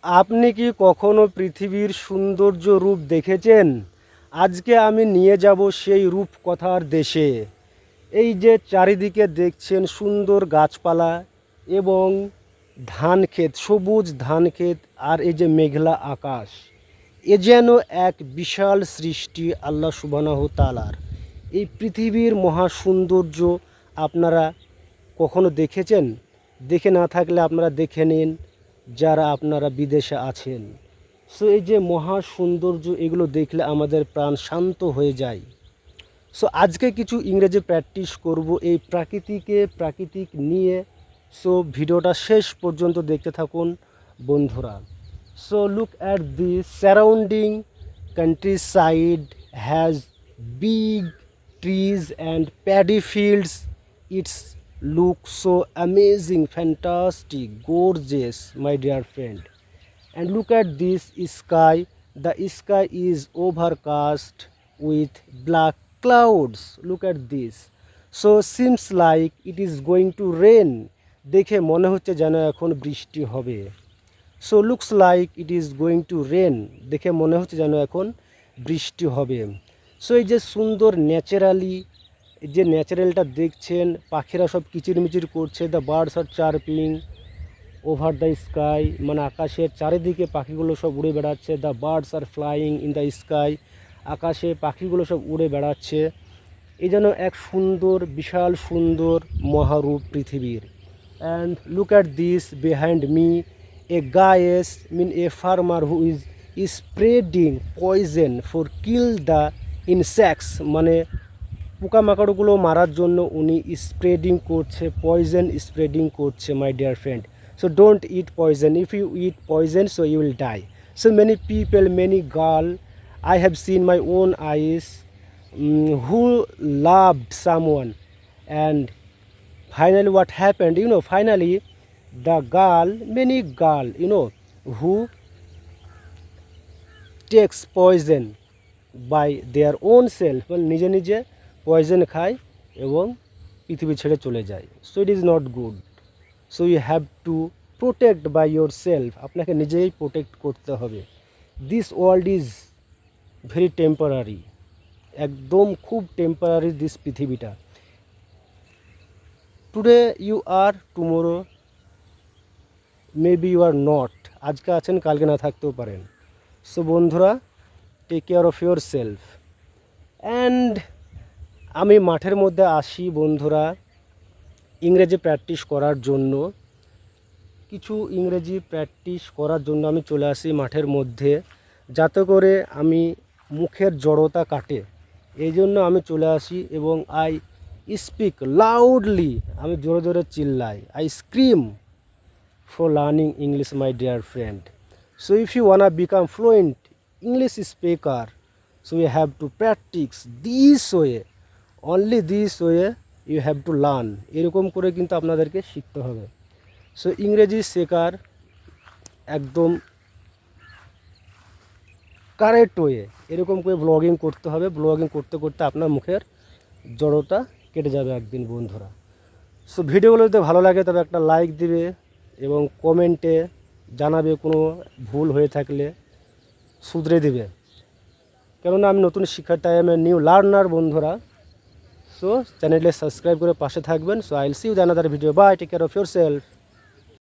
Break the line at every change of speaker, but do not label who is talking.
আপনি কি কখনো পৃথিবীর সৌন্দর্য রূপ দেখেছেন? আজকে আমি নিয়ে যাব সেই রূপকথার দেশে। এই যে চারিদিকে দেখছেন সুন্দর গাছপালা এবং ধান ক্ষেত, সবুজ ধান ক্ষেত, আর এই যে মেঘলা আকাশ, এ যেন এক বিশাল সৃষ্টি আল্লাহ সুবহানাহু তাআলার। এই পৃথিবীর মহা সৌন্দর্য আপনারা কখনো দেখেছেন? দেখে না থাকলে আপনারা দেখে নিন, যারা আপনারা বিদেশে আছেন। সো এই যে মহা সৌন্দর্য, এগুলো দেখলে আমাদের প্রাণ শান্ত হয়ে যায়। সো আজকে কিছু ইংরেজি প্র্যাকটিস করব এই প্রাকৃতিক নিয়ে। সো ভিডিওটা শেষ পর্যন্ত দেখতে থাকুন বন্ধুরা। So look at the surrounding countryside has big trees and paddy fields. It's looks so amazing, fantastic, gorgeous, my dear friend. And look at this sky. The sky is overcast with black clouds. Look at this. So seems like it is going to rain. দেখে মনে হচ্ছে যেন এখন বৃষ্টি হবে। So looks like it is going to rain. দেখে মনে হচ্ছে যেন এখন বৃষ্টি হবে। সো এই যে সুন্দর ন্যাচারালি, যে ন্যাচারালটা দেখছেন, পাখিরা সব কিচিরমিচির করছে। The birds R chirping over the sky, মানে আকাশের চারিদিকে পাখিগুলো সব উড়ে বেড়াচ্ছে। The birds are flying in the sky, আকাশে পাখিগুলো সব উড়ে বেড়াচ্ছে। এই যেন এক সুন্দর, বিশাল সুন্দর মহারূপ পৃথিবীর। And look at this behind me, a guy is a farmer who is spreading poison for kill the insects, মানে পোকামাকড়গুলো মারার জন্য উনি স্প্রেডিং করছে, পয়জন স্প্রেডিং করছে, my dear friend. So don't eat poison, if you eat poison so you will die. So many people, many girl, I have seen my own eyes, who loved someone, and finally what happened, finally the girl, many girl, who takes poison by their own self, মানে নিজে নিজে poison খায় এবং পৃথিবী ছেড়ে চলে যায়। So it is not good. So you have to protect by yourself, আপনাকে নিজেই প্রোটেক্ট করতে হবে। This world is very temporary, একদম খুব টেম্পোরারি দিস পৃথিবীটা। Today you are, tomorrow maybe you are not, আজকে আছেন কালকে না থাকতেও পারেন। সো বন্ধুরা, take care of yourself. And আমি মাঠের মধ্যে আসি বন্ধুরা ইংরেজি প্র্যাকটিস করার জন্য। কিছু ইংরেজি প্র্যাকটিস করার জন্য আমি চলে আসি মাঠের মধ্যে, যাতে করে আমি মুখের জড়তা কাটে। এই জন্য আমি চলে আসি এবং আই স্পিক লাউডলি, আমি জোরে জোরে চিল্লাই, I scream for learning English, my dear friend. So if you wanna become fluent English speaker, so you have to practice this way, only this way you have to learn. এরকম করে কিন্তু আপনাদেরকে শিখতে হবে। সো ইংরেজি শেখার একদম correct way, এরকম করে ব্লগিং করতে হবে। ব্লগিং করতে করতে আপনার মুখের জড়তা কেটে যাবে একদিন বন্ধুরা। সো ভিডিওগুলো যদি ভালো লাগে তবে একটা লাইক দিবে এবং কমেন্টে জানাবে কোনো ভুল হয়ে থাকলে শুধরে দিবে, কেননা আমি নতুন শিক্ষার্থী, I am a new learner বন্ধুরা। সো চ্যানেলে সাবস্ক্রাইব করে পাশে থাকবেন। So I will see you in another video. Bye, take care of your self.